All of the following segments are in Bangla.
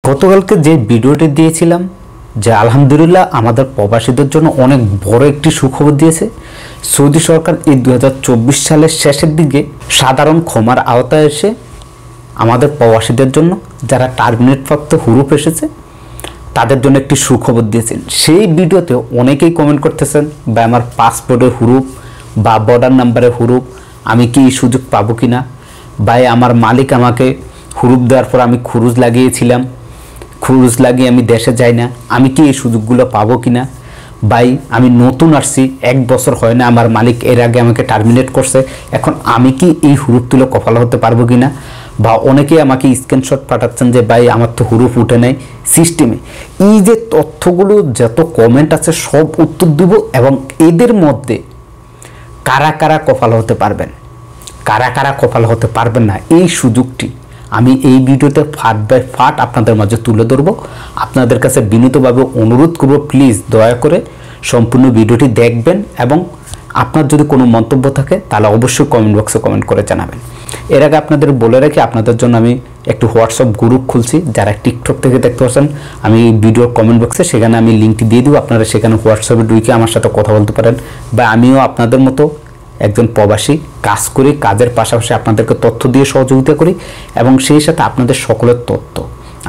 গতকালকে যে ভিডিওটি দিয়েছিলাম যে আলহামদুলিল্লাহ আমাদের প্রবাসীদের জন্য অনেক বড় একটি সুখবর দিয়েছে। সৌদি সরকার এই 2024 সালের শেষের দিকে সাধারণ ক্ষমার আওতায় এসে আমাদের প্রবাসীদের জন্য যারা টার্মিনেটপ্রাপ্ত হুরুপ এসেছে তাদের জন্য একটি সুখবর দিয়েছেন। সেই ভিডিওতে অনেকেই কমেন্ট করতেছেন বা আমার পাসপোর্টের হুরুপ বা বর্ডার নাম্বারের হুরুপ আমি কি এই সুযোগ পাবো কিনা, বা আমার মালিক আমাকে হুরুপ দেওয়ার পর আমি খুরুজ লাগিয়েছিলাম, খুরুজ লাগিয়ে আমি দেশে যাই না, আমি কি এই সুযোগগুলো পাবো কিনা, ভাই আমি নতুন আসছি, 1 বছর হয় না, আমার মালিক এর আগে আমাকে টার্মিনেট করছে, এখন আমি কি এই হুরুপ তুলে কপাল হতে পারবো কিনা। বা অনেকেই আমাকে স্ক্রিনশট পাঠাচ্ছেন যে ভাই আমার তো হুরুপ উঠে নাই সিস্টেমে। এই যে তথ্যগুলো যত কমেন্ট আছে সব উত্তর দিব, এবং এদের মধ্যে কারা কারা কপাল হতে পারবেন, কারা কারা কপাল হতে পারবেন না, এই সুযোগটি আমি এই ভিডিওতে ফাট বাই ফাট আপনাদের মাঝে তুলে ধরবো। আপনাদের কাছে বিনীতভাবে অনুরোধ করব প্লিজ দয়া করে সম্পূর্ণ ভিডিওটি দেখবেন, এবং আপনার যদি কোনো মন্তব্য থাকে তাহলে অবশ্যই কমেন্ট বক্সে কমেন্ট করে জানাবেন। এর আগে আপনাদের বলে রাখি আপনাদের জন্য আমি একটু হোয়াটসঅ্যাপ গ্রুপ খুলছি, যারা টিকটক থেকে দেখতে পাচ্ছেন আমি ভিডিওর কমেন্ট বক্সে সেখানে আমি লিঙ্কটি দিয়ে দিব, আপনারা সেখানে হোয়াটসঅ্যাপে ঢুকে আমার সাথে কথা বলতে পারেন। বা আমিও আপনাদের মতো একজন প্রবাসী, কাজ করি, কাজের পাশাপাশি আপনাদেরকে তথ্য দিয়ে সহযোগিতা করি, এবং সেই সাথে আপনাদের সকলের তথ্য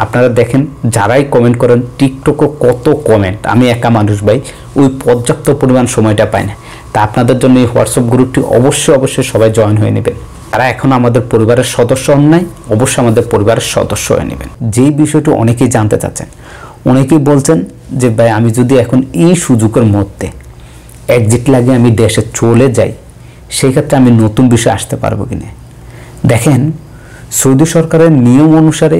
আপনারা দেখেন। যারাই কমেন্ট করেন টিকটকে কত কমেন্ট, আমি একা মানুষ ভাই, ওই পর্যাপ্ত পরিমাণ সময়টা পাই না। তা আপনাদের জন্য এই হোয়াটসঅ্যাপ গ্রুপটি অবশ্যই সবাই জয়েন হয়ে নেবেন। তারা এখন আমাদের পরিবারের সদস্য হন নাই, অবশ্যই আমাদের পরিবারের সদস্য হয়ে নেবেন। যেই বিষয়টি অনেকেই জানতে চাচ্ছেন, অনেকেই বলছেন যে ভাই আমি যদি এখন এই সুযোগের মধ্যে এক্সিট লাগিয়ে আমি দেশে চলে যাই, সেই ক্ষেত্রে আমি নতুন বিষয় আসতে পারবো কিনা। দেখেন সৌদি সরকারের নিয়ম অনুসারে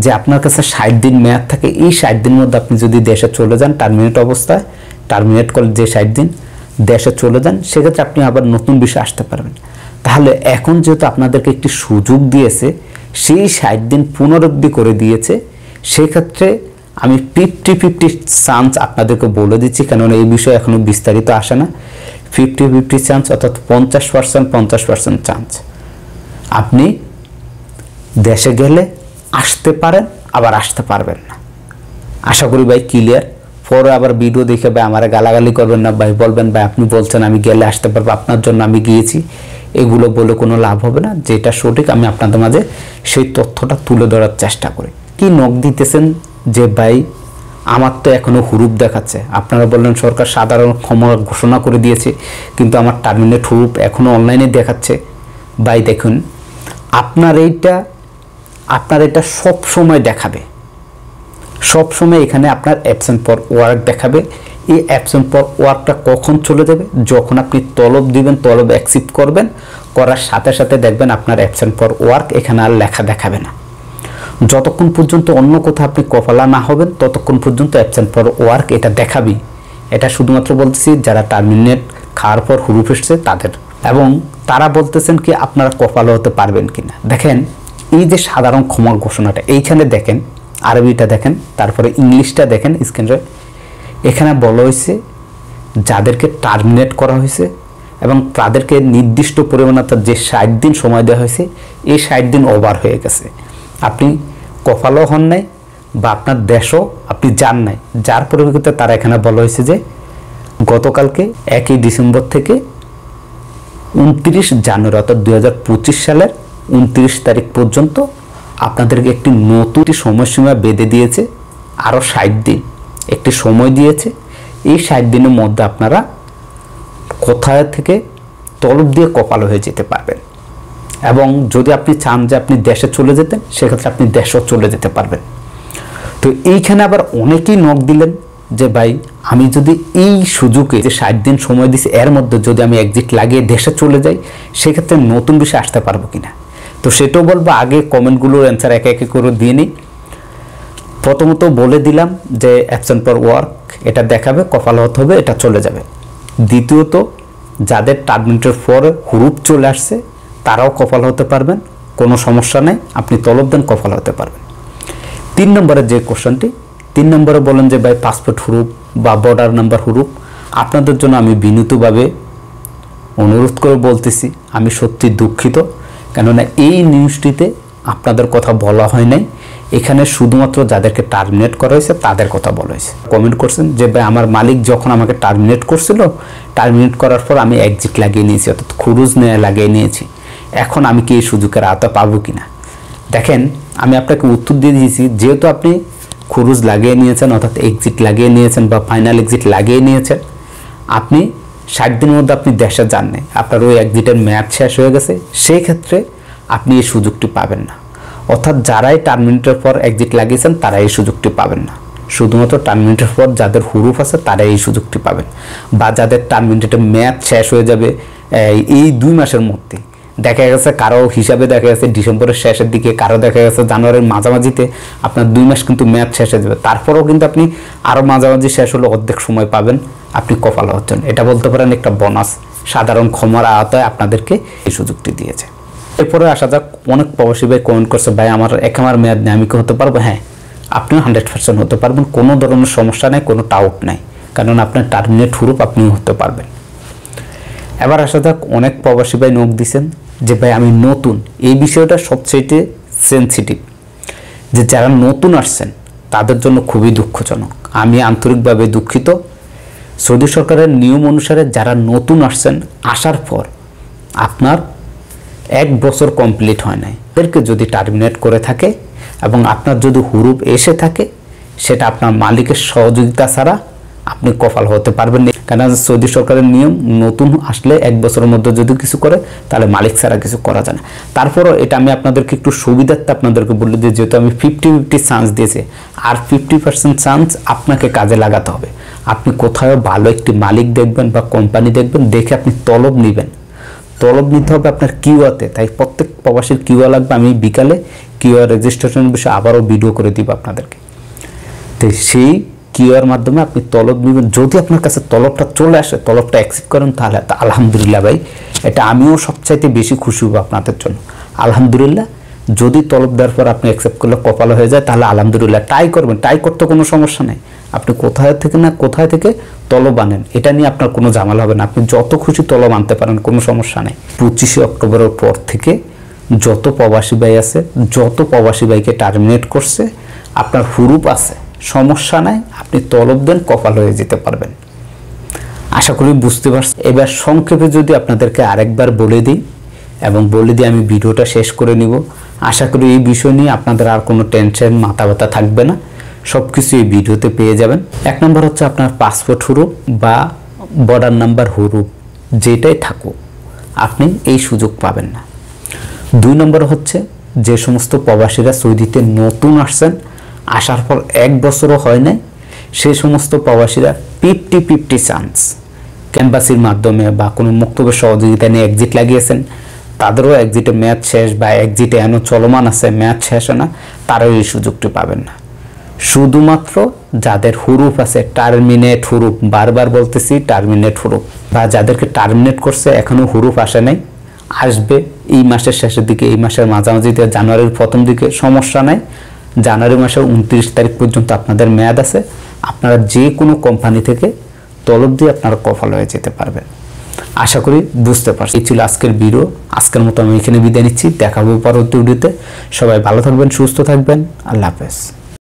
যে আপনার কাছে 60 দিন মেয়াদ থাকে, এই 60 দিনের মধ্যে আপনি যদি দেশে চলে যান টার্মিনেট অবস্থায়, টার্মিনেট করে যে 60 দিন দেশে চলে যান, সেক্ষেত্রে আপনি আবার নতুন বিষয় আসতে পারবেন। তাহলে এখন যেহেতু আপনাদেরকে একটি সুযোগ দিয়েছে, সেই 60 দিন পুনরুদ্ধি করে দিয়েছে, সেক্ষেত্রে আমি 50-50 চান্স আপনাদেরকে বলে দিচ্ছি, কেননা এই বিষয়ে এখনও বিস্তারিত আসে না। 50-50 চান্স অর্থাৎ 50% চান্স আপনি দেশে গেলে আসতে পারেন, আবার আসতে পারবেন না। আশা করি ভাই ক্লিয়ার। পরে আবার ভিডিও দেখে ভাই আমার গালাগালি করবেন না, ভাই বলবেন ভাই আপনি বলছেন আমি গেলে আসতে পারবো, আপনার জন্য আমি গিয়েছি, এগুলো বলে কোনো লাভ হবে না। যেটা সঠিক আমি আপনাদের মাঝে সেই তথ্যটা তুলে ধরার চেষ্টা করি। কি নক দিতেছেন যে ভাই আমার তো এখনও হুরুপ দেখাচ্ছে, আপনারা বললেন সরকার সাধারণ ক্ষমা ঘোষণা করে দিয়েছে, কিন্তু আমার টার্মিনেট হুরুপ এখনও অনলাইনে দেখাচ্ছে। ভাই দেখুন, আপনার এটা সব সময় দেখাবে, সব সময় এখানে আপনার অ্যাবসেন্ট ফর ওয়ার্ক দেখাবে। এই অ্যাবসেন্ট ফর ওয়ার্কটা কখন চলে যাবে, যখন আপনি তলব দিবেন, তলব অ্যাকসেপ্ট করবেন, করার সাথে সাথে দেখবেন আপনার অ্যাবসেন্ট ফর ওয়ার্ক এখানে আর লেখা দেখাবে না। যতক্ষণ পর্যন্ত অন্য কোথাও আপনি কপালা না হবেন ততক্ষণ পর্যন্ত অ্যাবসেন্ট ফর ওয়ার্ক এটা দেখাবি। এটা শুধুমাত্র বলতেছি যারা টার্মিনেট খাওয়ার পর হুরুপ এসছে তাদের, এবং তারা বলতেছেন কি আপনারা কপালা হতে পারবেন কিনা। দেখেন এই যে সাধারণ ক্ষমা ঘোষণাটা এইখানে দেখেন, আরবিটা দেখেন, তারপরে ইংলিশটা দেখেন স্ক্রিনে, এখানে বলা হয়েছে যাদেরকে টার্মিনেট করা হয়েছে এবং তাদেরকে নির্দিষ্ট পরিমাণ অর্থাৎ যে 60 দিন সময় দেওয়া হয়েছে, এই 60 দিন ওভার হয়ে গেছে, আপনি কপালও হন নাই বা আপনার দেশও আপনি যান নাই। যার পরিপ্রেক্ষিতে তারা এখানে বলা হয়েছে যে গতকালকে 1 ডিসেম্বর থেকে 29 জানুয়ারি অর্থাৎ 2025 সালের 29 তারিখ পর্যন্ত আপনাদেরকে একটি নতুন সময়সীমা বেঁধে দিয়েছে, আরও 60 দিন একটি সময় দিয়েছে। এই 60 দিনের মধ্যে আপনারা কোথায় থেকে তলব দিয়ে কপাল হয়ে যেতে পারবেন, এবং যদি আপনি চান যে আপনি দেশে চলে যেতেন সেক্ষেত্রে আপনি দেশেও চলে যেতে পারবেন। তো এইখানে আবার অনেকেই নক দিলেন যে ভাই আমি যদি এই সুযোগে যে 60 দিন সময় দিছি এর মধ্যে যদি আমি এক্সিট লাগিয়ে দেশে চলে যাই, সেক্ষেত্রে নতুন বিষয় আসতে পারবো কিনা। তো সেটাও বলবো, আগে কমেন্টগুলোর অ্যান্সার একে একে করে দিয়ে নিই। প্রথমত বলে দিলাম যে অ্যাবসেন্ট ফর ওয়ার্ক এটা দেখাবে, কপাল হতে হবে, এটা চলে যাবে। দ্বিতীয়ত যাদের টার্মিনেটের পরে হুরুপ চলে আসছে তারাও কপাল হতে পারবেন, কোনো সমস্যা নেই, আপনি তলব দেন কপাল হতে পারবেন। 3 নম্বরের যে কোশ্চেনটি, 3 নম্বরে বলেন যে ভাই পাসপোর্ট হুরুপ বা বর্ডার নাম্বার হুরুপ, আপনাদের জন্য আমি বিনীতভাবে অনুরোধ করে বলতেছি আমি সত্যি দুঃখিত, কেননা এই নিউজটিতে আপনাদের কথা বলা হয় নাই। এখানে শুধুমাত্র যাদেরকে টার্মিনেট করা হয়েছে তাদের কথা বলা হয়েছে। কমেন্ট করছেন যে ভাই আমার মালিক যখন আমাকে টার্মিনেট করছিল, টার্মিনেট করার পর আমি এক্সিট লাগিয়ে নিয়েছি, অর্থাৎ খুরুজ লাগিয়ে নিয়েছি, এখন আমি কি এই সুযোগের আওতা পাবো কিনা। দেখেন, আমি আপনাকে উত্তর দিয়ে দিয়েছি, যেহেতু আপনি খুরুজ লাগিয়ে নিয়েছেন, অর্থাৎ এক্সিট লাগিয়ে নিয়েছেন বা ফাইনাল এক্সিট লাগিয়ে নিয়েছেন, আপনি 60 দিনের মধ্যে আপনি দেশে যান নাই, আপনার ওই এক্সিটের মেয়াদ শেষ হয়ে গেছে, সেই ক্ষেত্রে আপনি এই সুযোগটি পাবেন না। অর্থাৎ যারাই টার্মিনেটের পর এক্সিট লাগিয়েছেন তারা এই সুযোগটি পাবেন না। শুধুমাত্র টার্মিনেটের পর যাদের হুরুফ আছে তারা এই সুযোগটি পাবেন, বা যাদের টার্মিনেটের মেয়াদ শেষ হয়ে যাবে এই 2 মাসের মধ্যে। দেখা গেছে কারো হিসাবে দেখা গেছে ডিসেম্বরের শেষের দিকে, কারো দেখা গেছে জানুয়ারির মাঝামাঝিতে আপনার 2 মাস কিন্তু মেয়াদ শেষ হয়ে যাবে। তারপরেও কিন্তু আপনি আরও মাঝামাঝি শেষ হলে অর্ধেক সময় পাবেন, আপনি কপাল হচ্ছেন। এটা বলতে পারেন একটা বোনাস, সাধারণ ক্ষমার আওতায় আপনাদেরকে এই সুযোগটি দিয়েছে। এরপরে আসা যাক, অনেক প্রবাসী ভাই কমেন্ট করছে, ভাই আমার একামার মেয়াদ নেই, আমি কি হতে পারবো? হ্যাঁ, আপনিও 100% হতে পারবেন, কোনো ধরনের সমস্যা নেই, কোনো ডাউট নাই, কারণ আপনার টার্মিনেট হুরুপ আপনিও হতে পারবেন। এবার আসা যাক, অনেক প্রবাসী ভাই নক দিয়েছেন যে ভাই আমি নতুন, এই বিষয়টা সবচেয়ে সেন্সিটিভ, যে যারা নতুন আসছেন তাদের জন্য খুবই দুঃখজনক। আমি আন্তরিকভাবে দুঃখিত। সৌদি সরকারের নিয়ম অনুসারে যারা নতুন আসছেন, আসার পর আপনার 1 বছর কমপ্লিট হয় নাই, এদেরকে যদি টার্মিনেট করে থাকে এবং আপনার যদি হুরুপ এসে থাকে, সেটা আপনার মালিকের সহযোগিতা ছাড়া আপনি কপাল হতে পারবেন না। কারণ সৌদি সরকারের নিয়ম, নতুন আসলে 1 বছরের মধ্যে যদি কিছু করে তাহলে মালিক ছাড়া কিছু করা যায় না। তারপরও এটা আমি আপনাদেরকে একটু সুবিধার্থে আপনাদেরকে বলে দিই, যেহেতু আমি 50-50 চান্স দিয়েছি, আর 50% চান্স আপনাকে কাজে লাগাতে হবে। আপনি কোথাও ভালো একটি মালিক দেখবেন বা কোম্পানি দেখবেন, দেখে আপনি তলব নেবেন। তলব নিতে হবে আপনার কিউআতে, তাই প্রত্যেক প্রবাসীর কিউআ লাগবে। আমি বিকালে কিউআ রেজিস্ট্রেশনের বিষয়ে আবারও ভিডিও করে দিব আপনাদেরকে। তো সেই কিউআর মাধ্যমে আপনি তলব নেবেন। যদি আপনার কাছে তলবটা চলে আসে, তলবটা অ্যাকসেপ্ট করেন, তাহলে আলহামদুলিল্লাহ ভাই, এটা আমিও সবচাইতে বেশি খুশি হব আপনাদের জন্য। আলহামদুলিল্লাহ, যদি তলব দেওয়ার পর আপনি অ্যাকসেপ্ট করলে কপাল হয়ে যায়, তাহলে আলহামদুলিল্লাহ, ট্রাই করবেন। ট্রাই করতে কোনো সমস্যা নেই। আপনি কোথায় থেকে তলব আনেন, এটা নিয়ে আপনার কোনো ঝামেলা হবে না। আপনি যত খুশি তলব আনতে পারেন, কোনো সমস্যা নেই। 25 অক্টোবরের পর থেকে যত প্রবাসী ভাই আছে, যত প্রবাসী ভাইকে টার্মিনেট করছে, আপনার হুরুপ আছে, সমস্যা নাই, আপনি তলব দেন, কপাল হয়ে যেতে পারবেন। আশা করি বুঝতে পারছেন। এবার সংক্ষেপে যদি আপনাদেরকে আরেকবার বলে দিই, এবং বলে দিয়ে আমি ভিডিওটা শেষ করে নিব। আশা করি এই বিষয় নিয়ে আপনাদের আর কোনো টেনশন, মাথা ব্যথা থাকবে না, সব কিছু এই ভিডিওতে পেয়ে যাবেন। 1 নম্বর হচ্ছে আপনার পাসপোর্ট হুরুপ বা বর্ডার নাম্বার হুরুপ, যেটাই থাকুক আপনি এই সুযোগ পাবেন না। 2 নম্বর হচ্ছে যে সমস্ত প্রবাসীরা সৌদিতে নতুন আসছেন, আসার পর 1 বছরও হয় নাই, সেই সমস্ত প্রবাসীরা 50-50 চান্স ক্যাম্পাসির মাধ্যমে বা কোনো মুক্তবের সহযোগিতা নিয়ে এক্সিট লাগিয়েছেন, তাদেরও এক্সিটে মেয়াদ শেষ বা এক্সিটে এখনো চলমান আছে, মেয়াদ শেষ হয় না, তারাও এই সুযোগটি পাবেন না। শুধুমাত্র যাদের হুরুপ আছে, টার্মিনেট হুরুপ, বারবার বলতেছি টার্মিনেট হুরুপ, বা যাদেরকে টার্মিনেট করছে এখনো হুরুপ আসে নাই, আসবে এই মাসের শেষের দিকে, এই মাসের মাঝামাঝিতে, জানুয়ারির প্রথম দিকে, সমস্যা নাই। জানুয়ারি মাসের 29 তারিখ পর্যন্ত আপনাদের মেয়াদ আছে। আপনারা যে কোনো কোম্পানি থেকে তলব দিয়ে আপনারা কপাল হয়ে যেতে পারবেন। আশা করি বুঝতে পারছি। এই ছিল আজকের ভিডিও। আজকের মতো আমি এখানে বিদায় নিচ্ছি। দেখা হবে পরবর্তী ভিডিওতে। সবাই ভালো থাকবেন, সুস্থ থাকবেন। আল্লাহ হাফেজ।